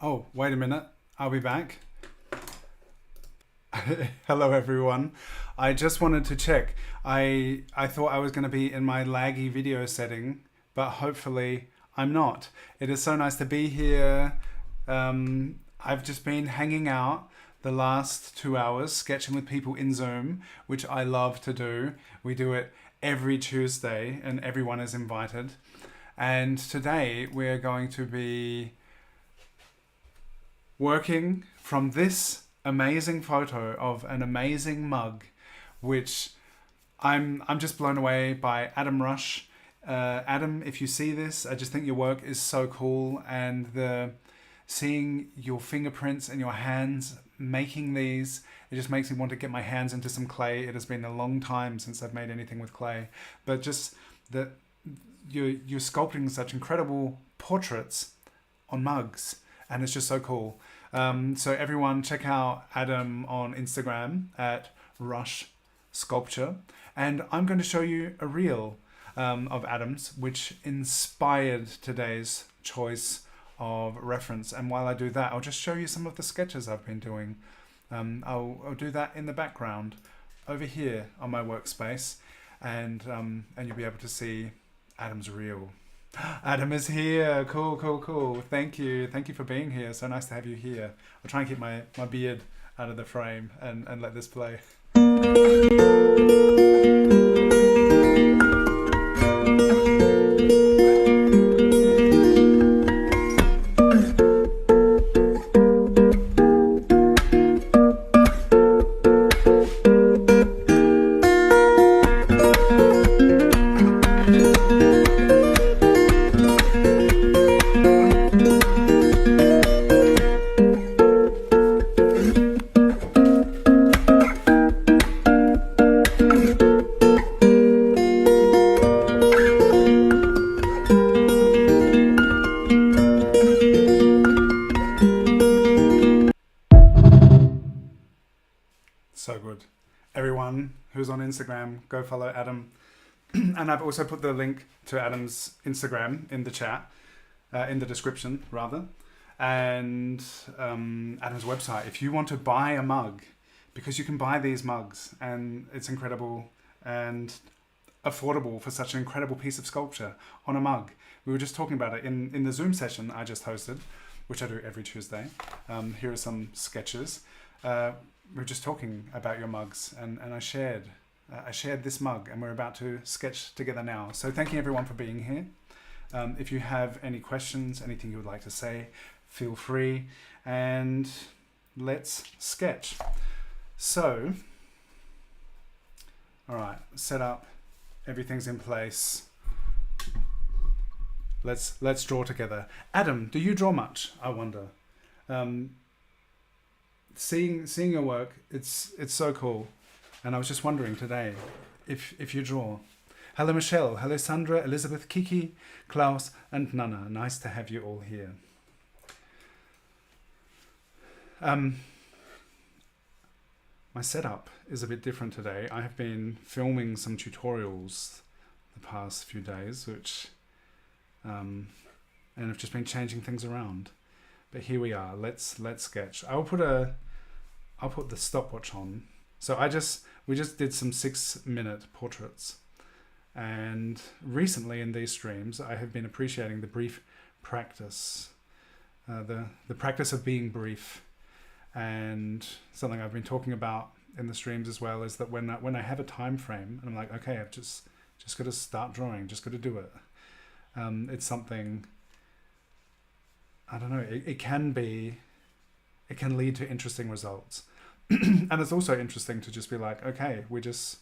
Oh, wait a minute. I'll be back. Hello, everyone. I just wanted to check. I thought I was going to be in my laggy video setting, but hopefully I'm not. It is so nice to be here. I've just been hanging out the last 2 hours, sketching with people in Zoom, which I love to do. We do it every Tuesday, and everyone is invited. And today we're going to be working from this amazing photo of an amazing mug, which I'm just blown away by Adam Rush. Adam, if you see this, I just think your work is so cool, and seeing your fingerprints and your hands making these, it just makes me want to get my hands into some clay. It has been a long time since I've made anything with clay, but just that you're sculpting such incredible portraits on mugs, and it's just so cool. So everyone check out Adam on Instagram at Rush Sculpture, and I'm going to show you a reel of Adam's, which inspired today's choice of reference. And while I do that, I'll just show you some of the sketches I've been doing. I'll do that in the background over here on my workspace, and you'll be able to see Adam's reel. Adam is here. Cool. Thank you for being here. So nice to have you here. I'll try and keep my beard out of the frame and let this play. So good. Everyone who's on Instagram, go follow Adam. And I've also put the link to Adam's Instagram in the chat, in the description rather, and Adam's website. If you want to buy a mug, because you can buy these mugs, and it's incredible and affordable for such an incredible piece of sculpture on a mug. We were just talking about it in the Zoom session I just hosted, which I do every Tuesday. Here are some sketches. We were just talking about your mugs, and I shared this mug, and we're about to sketch together now. So thank you everyone for being here. If you have any questions, anything you would like to say, feel free, and let's sketch. So, all right, set up, everything's in place. Let's draw together. Adam, do you draw much? I wonder. Seeing your work, it's so cool, and I was just wondering today if you draw. Hello Michelle, hello Sandra, Elizabeth, Kiki, Klaus, and Nana. Nice to have you all here. My setup is a bit different today. I have been filming some tutorials the past few days, which and I've just been changing things around. But here we are. Let's sketch. I'll put the stopwatch on. So we just did some 6-minute portraits, and recently in these streams I have been appreciating the brief practice, the practice of being brief. And something I've been talking about in the streams as well is that when I have a time frame and I'm like, okay, I've just got to start drawing, just got to do it. It's something, I don't know, it can lead to interesting results. And it's also interesting to just be like, okay, we're just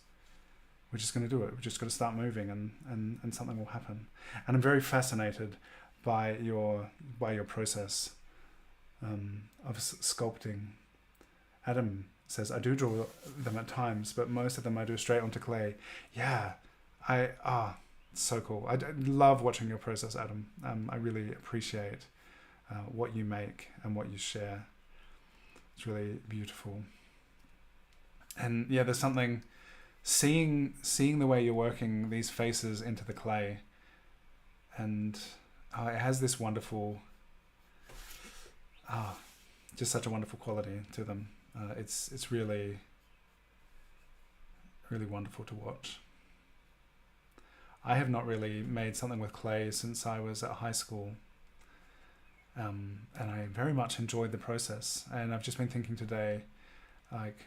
going to do it. We're just going to start moving, and something will happen. And I'm very fascinated by your process of sculpting. Adam says, I do draw them at times, but most of them I do straight onto clay. Yeah, it's so cool. I love watching your process, Adam. I really appreciate what you make and what you share. It's really beautiful. And yeah, there's something, seeing the way you're working these faces into the clay, and it has this wonderful just such a wonderful quality to them. It's really, really wonderful to watch. I have not really made something with clay since I was at high school. And I very much enjoyed the process. And I've just been thinking today, like,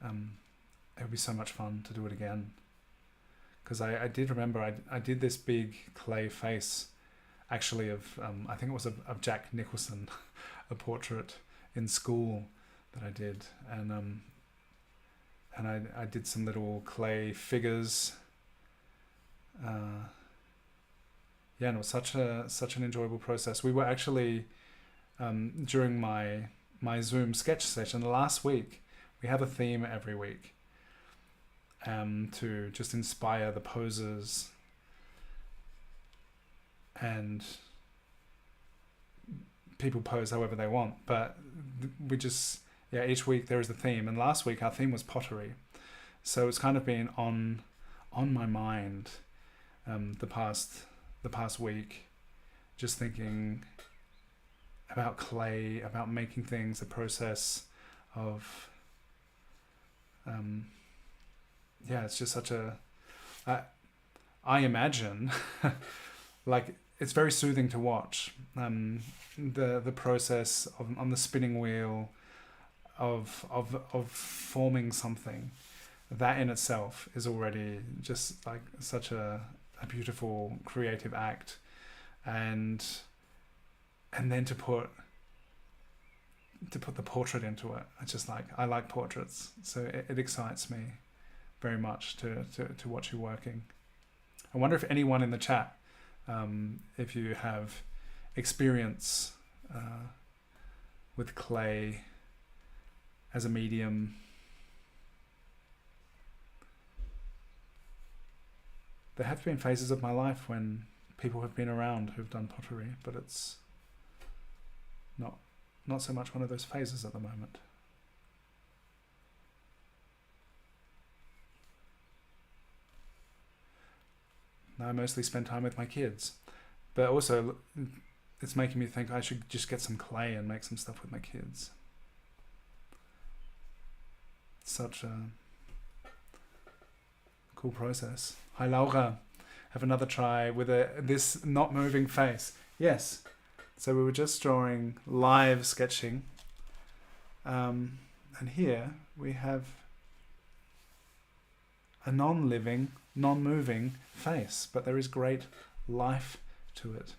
it would be so much fun to do it again. Because I did remember I did this big clay face, actually, of, I think it was of Jack Nicholson, a portrait in school that I did. And I did some little clay figures. Yeah, and it was such an enjoyable process. We were actually, during my Zoom sketch session last week, we have a theme every week, to just inspire the poses, and people pose however they want, but we just, yeah, each week there is a theme. And last week our theme was pottery, so it's kind of been on my mind, the past week, just thinking about clay, about making things, the process of, yeah, it's just such a, I imagine, like, it's very soothing to watch, the process on the spinning wheel of forming something. That in itself is already just like such a beautiful creative act, and then to put the portrait into it. It's just like, I like portraits, so it excites me very much to watch you working. I wonder if anyone in the chat, if you have experience with clay as a medium. There have been phases of my life when people have been around who've done pottery, but it's not so much one of those phases at the moment. Now I mostly spend time with my kids, but also it's making me think I should just get some clay and make some stuff with my kids. It's such a cool process. Hi Laura, have another try with this not moving face. Yes, so we were just drawing live sketching, and here we have a non-living, non-moving face, but there is great life to it.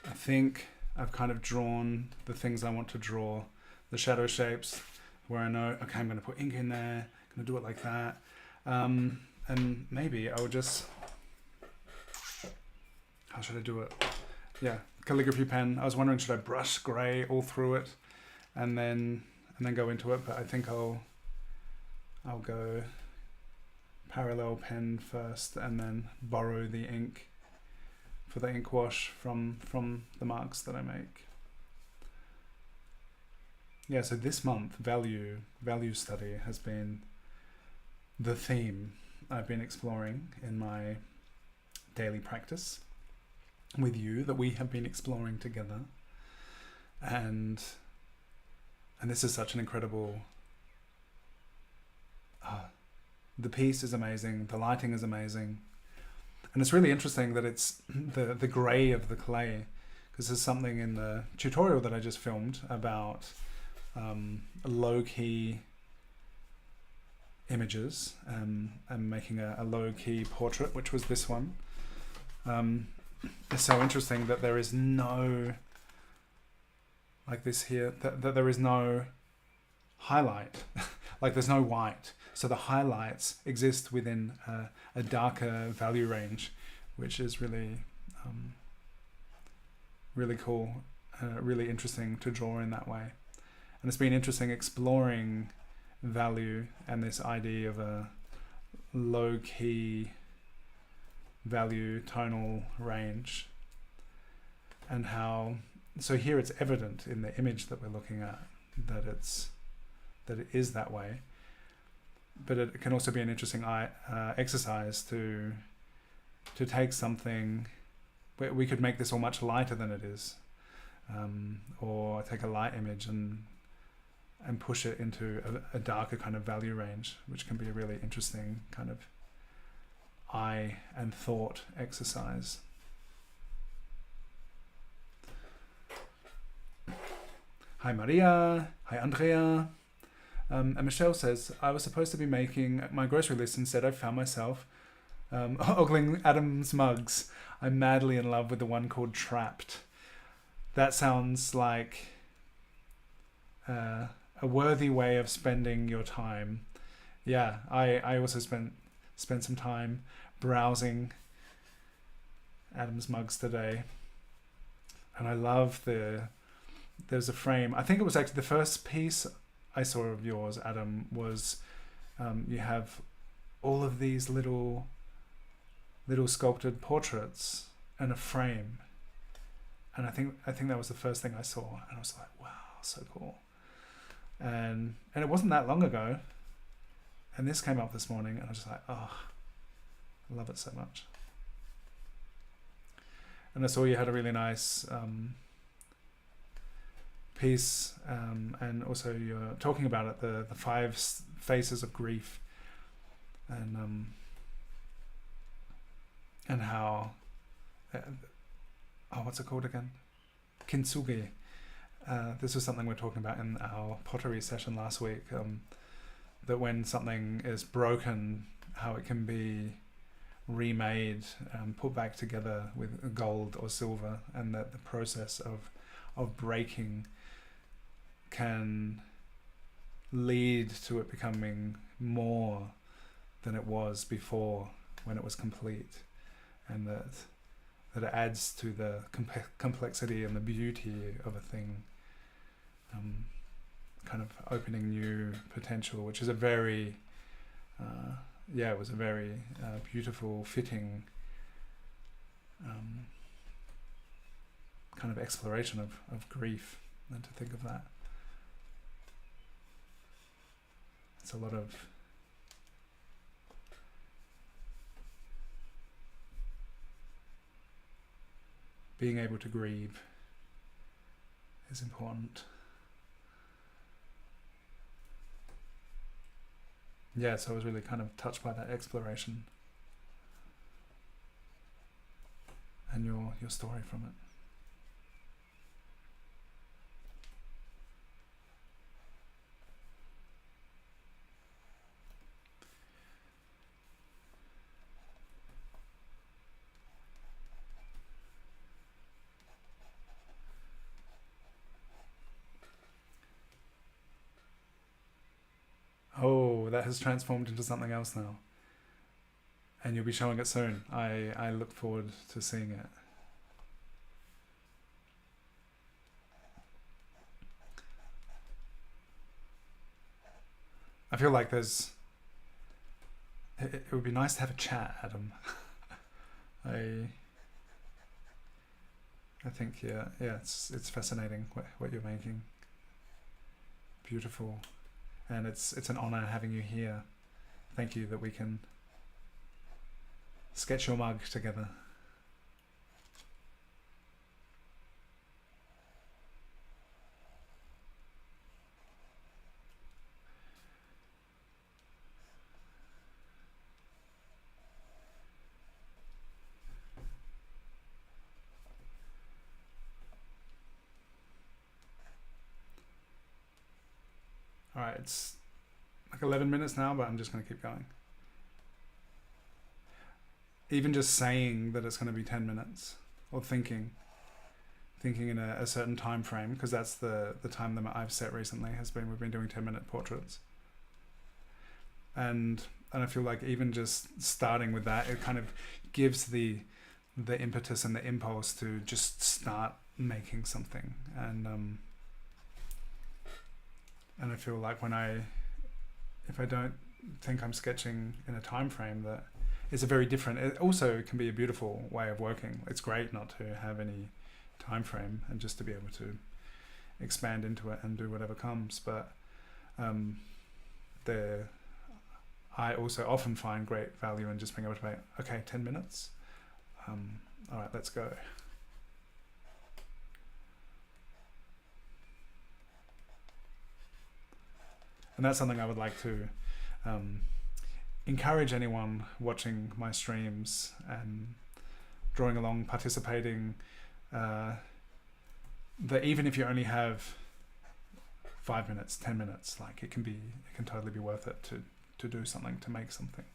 I think I've kind of drawn the things I want to draw, the shadow shapes, where I know, okay, I'm going to put ink in there, I'm going to do it like that. And maybe I'll just, how should I do it? Yeah, calligraphy pen. I was wondering, should I brush grey all through it and then go into it? But I think I'll go parallel pen first and then borrow the ink for the ink wash from the marks that I make. Yeah, so this month, value study has been the theme I've been exploring in my daily practice with you, that we have been exploring together. And this is such an incredible, the piece is amazing, the lighting is amazing. And it's really interesting that it's the grey of the clay, because there's something in the tutorial that I just filmed about low-key images, and making a low-key portrait, which was this one. It's so interesting that there is no, like this here, that there is no highlight, like there's no white. So the highlights exist within a darker value range, which is really, really cool, really interesting to draw in that way. And it's been interesting exploring value and this idea of a low key value tonal range, and how so here it's evident in the image that we're looking at that it is that way, but it can also be an interesting exercise to take something where we could make this all much lighter than it is, or take a light image and push it into a darker kind of value range, which can be a really interesting kind of eye and thought exercise. Hi Maria, hi Andrea. And Michelle says, I was supposed to be making my grocery list. Instead, I found myself ogling Adam's mugs. I'm madly in love with the one called Trapped. That sounds like a worthy way of spending your time. Yeah, I also spent some time browsing Adam's mugs today. And I love there's a frame. I think it was actually the first piece I saw of yours, Adam, was you have all of these little sculpted portraits and a frame. And I think that was the first thing I saw, and I was like, wow, so cool. And it wasn't that long ago, and this came up this morning, and I was just like, oh, I love it so much. And I saw you had a really nice piece, and also you're talking about it, the 5 faces of grief, and how what's it called again? Kintsugi. This was something we're talking about in our pottery session last week, that when something is broken, how it can be remade, put back together with gold or silver, and that the process of breaking can lead to it becoming more than it was before when it was complete, and that it adds to the complexity and the beauty of a thing, kind of opening new potential, which is a very it was a very beautiful, fitting kind of exploration of grief, and to think of that. It's a lot of being able to grieve is important. Yeah, so I was really kind of touched by that exploration and your story from it. Oh, that has transformed into something else now. And you'll be showing it soon. I look forward to seeing it. I feel like it would be nice to have a chat, Adam. I think, it's fascinating what you're making. Beautiful. And it's an honor having you here. Thank you that we can sketch your mug together. Alright, it's like 11 minutes now, but I'm just going to keep going. Even just saying that it's going to be 10 minutes, or thinking in a certain time frame, because that's the time that I've set recently, we've been doing 10-minute portraits. And I feel like even just starting with that, it kind of gives the impetus and the impulse to just start making something. And I feel like if I don't think I'm sketching in a time frame that is a very different. It also can be a beautiful way of working. It's great not to have any time frame and just to be able to expand into it and do whatever comes. But I also often find great value in just being able to make, okay, 10 minutes. All right, let's go. And that's something I would like to encourage anyone watching my streams and drawing along, participating, that even if you only have 5 minutes, 10 minutes, like it can totally be worth it to do something, to make something.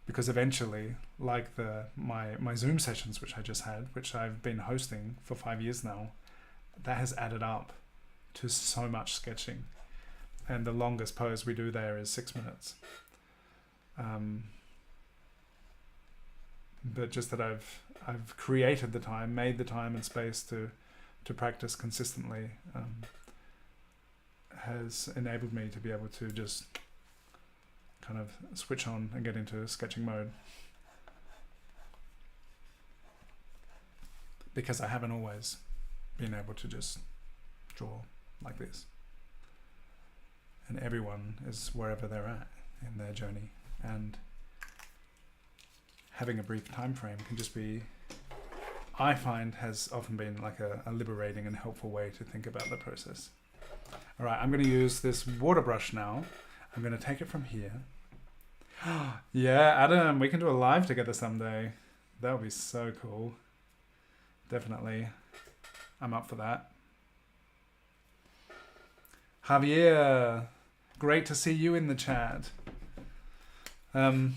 Because eventually, like my Zoom sessions, which I just had, which I've been hosting for 5 years now, that has added up to so much sketching. And the longest pose we do there is 6 minutes. But just that I've created the time, made the time and space to practice consistently, has enabled me to be able to just kind of switch on and get into sketching mode. Because I haven't always been able to just draw like this. And everyone is wherever they're at in their journey. And having a brief time frame can just be, I find, has often been like a liberating and helpful way to think about the process. All right, I'm going to use this water brush now. I'm going to take it from here. Yeah, Adam, we can do a live together someday. That would be so cool. Definitely. I'm up for that. Javier, great to see you in the chat. All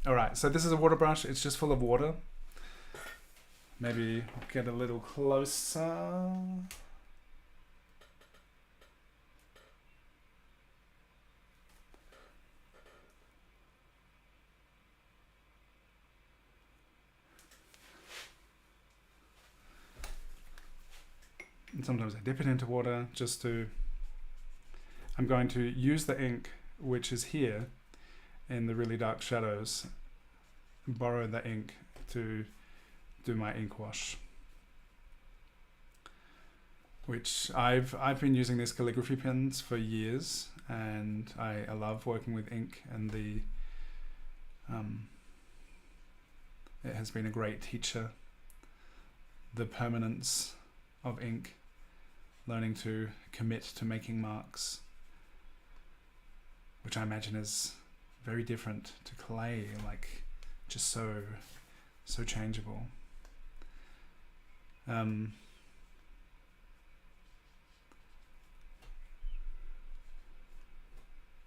right, so this is a water brush. It's just full of water. Maybe get a little closer. And sometimes I dip it into water just to... I'm going to use the ink, which is here in the really dark shadows, borrow the ink to do my ink wash. Which I've been using these calligraphy pens for years, and I love working with ink, and it has been a great teacher. The permanence of ink, learning to commit to making marks, which I imagine is very different to clay, like just so changeable.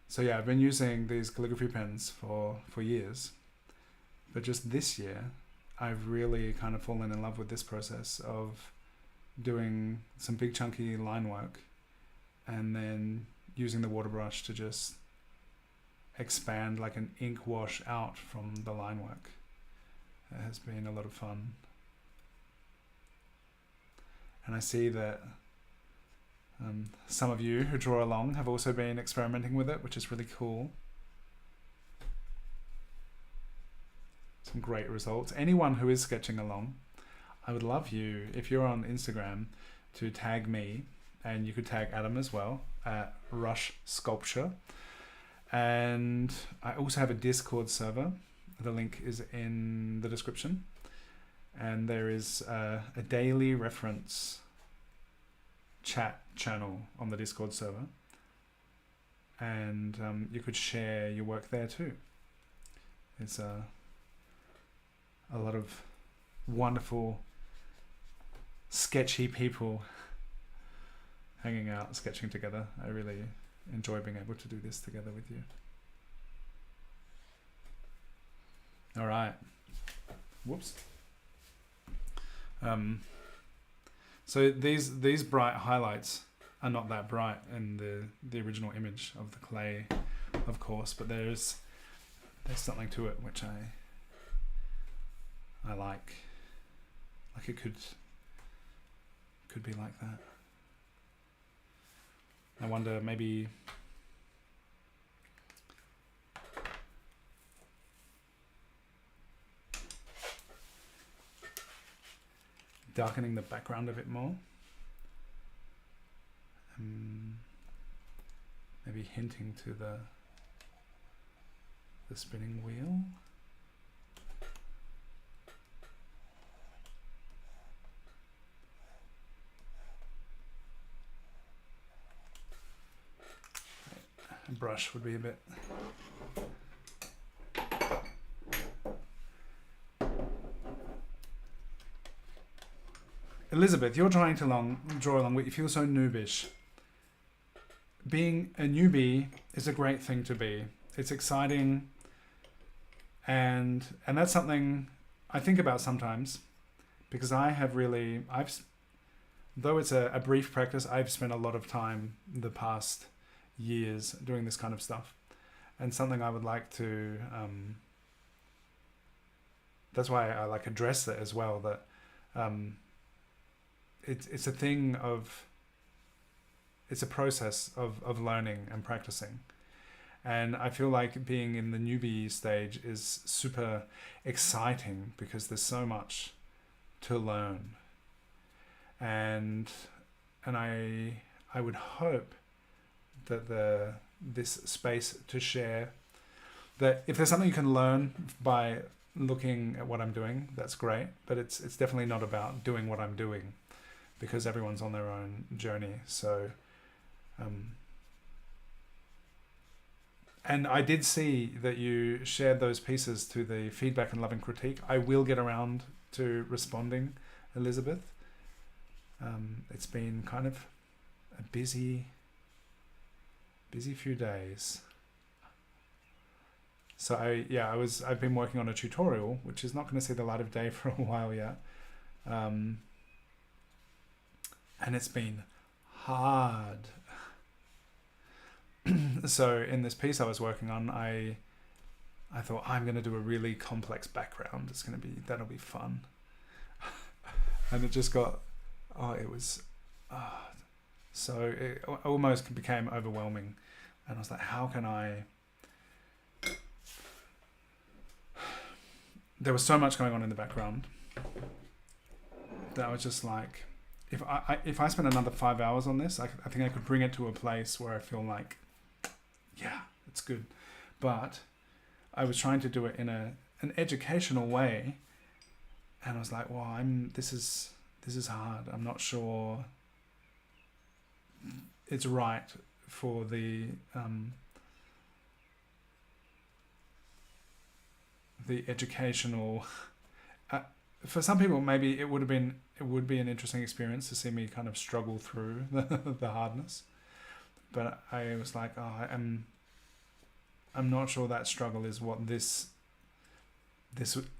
So yeah, I've been using these calligraphy pens for years, but just this year I've really kind of fallen in love with this process of doing some big chunky line work and then using the water brush to just expand like an ink wash out from the line work. It has been a lot of fun. And I see that some of you who draw along have also been experimenting with it, which is really cool. Some great results. Anyone who is sketching along, I would love you, if you're on Instagram, to tag me, and you could tag Adam as well, at Rush Sculpture. And I also have a Discord server. The link is in the description. And there is a daily reference chat channel on the Discord server. And you could share your work there too. It's a lot of wonderful, sketchy people hanging out, sketching together. I really enjoy being able to do this together with you. All right. Whoops. So these bright highlights are not that bright in the original image of the clay, of course, but there's something to it which I like. Like it could be like that. I wonder, maybe darkening the background a bit more. Maybe hinting to the spinning wheel. A brush would be a bit. Elizabeth, you're trying to draw along. You feel so noobish. Being a newbie is a great thing to be. It's exciting, and that's something I think about sometimes, because though it's a brief practice, I've spent a lot of time the past years doing this kind of stuff, and something I would like to. That's why I like address that as well. That it's a thing of. It's a process of learning and practicing. And I feel like being in the newbie stage is super exciting because there's so much to learn. And I would hope that this space to share, that if there's something you can learn by looking at what I'm doing, that's great. But it's definitely not about doing what I'm doing, because everyone's on their own journey. So and I did see that you shared those pieces to the feedback and loving critique. I will get around to responding, Elizabeth. It's been kind of a busy few days. So I've been working on a tutorial, which is not going to see the light of day for a while yet. And it's been hard. So in this piece I was working on, I thought I'm going to do a really complex background. That'll be fun. And it just got, so it almost became overwhelming. And I was like, how can I? There was so much going on in the background that I was just like, if I spend another 5 hours on this, I think I could bring it to a place where I feel like, yeah, it's good. But I was trying to do it in an educational way, and I was like, well, this is hard. I'm not sure it's right for the educational. For some people, maybe it would be an interesting experience to see me kind of struggle through the hardness. But I was like, I'm not sure that struggle is what this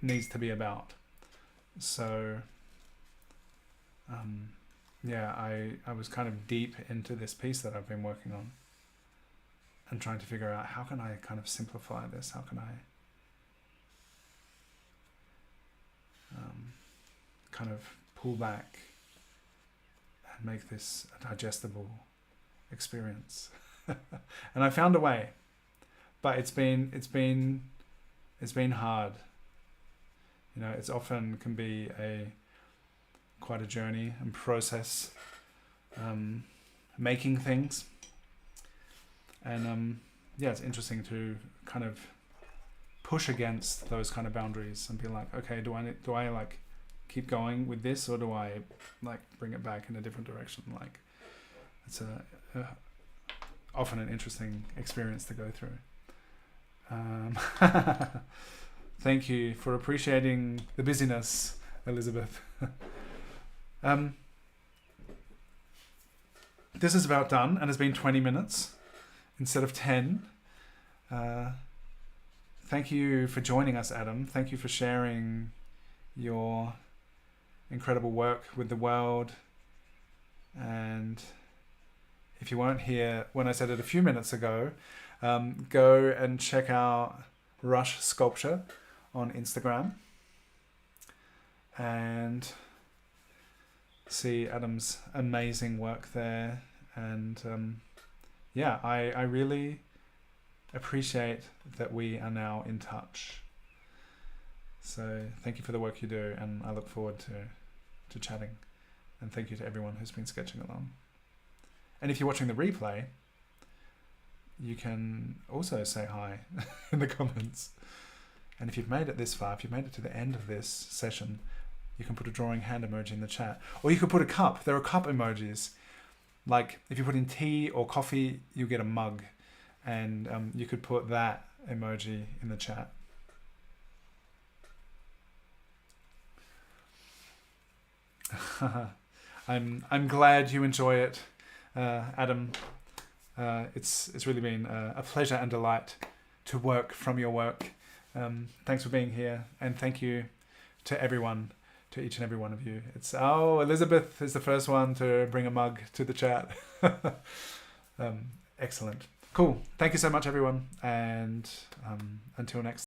needs to be about. So, I was kind of deep into this piece that I've been working on, and trying to figure out how can I kind of simplify this. How can I kind of pull back and make this a digestible experience. And I found a way, but it's been hard. It's often can be quite a journey and process, making things. And it's interesting to kind of push against those kind of boundaries and be like, okay, do I like keep going with this, or do I like bring it back in a different direction? Like, it's often an interesting experience to go through. Thank you for appreciating the busyness, Elizabeth. This is about done, and it's been 20 minutes instead of 10. Thank you for joining us, Adam. Thank you for sharing your incredible work with the world. And if you weren't here when I said it a few minutes ago, go and check out Rush Sculpture on Instagram and see Adam's amazing work there. And I really appreciate that we are now in touch. So thank you for the work you do, and I look forward to to chatting. And thank you to everyone who's been sketching along. And if you're watching the replay, you can also say hi in the comments. And if you've made it this far, if you've made it to the end of this session, you can put a drawing hand emoji in the chat. Or you could put a cup. There are cup emojis. Like if you put in tea or coffee, you get a mug. And you could put that emoji in the chat. I'm glad you enjoy it, Adam. It's really been a pleasure and delight to work from your work. Thanks for being here, and thank you to everyone, to each and every one of you. Elizabeth is the first one to bring a mug to the chat. Excellent. Cool. Thank you so much, everyone, and until next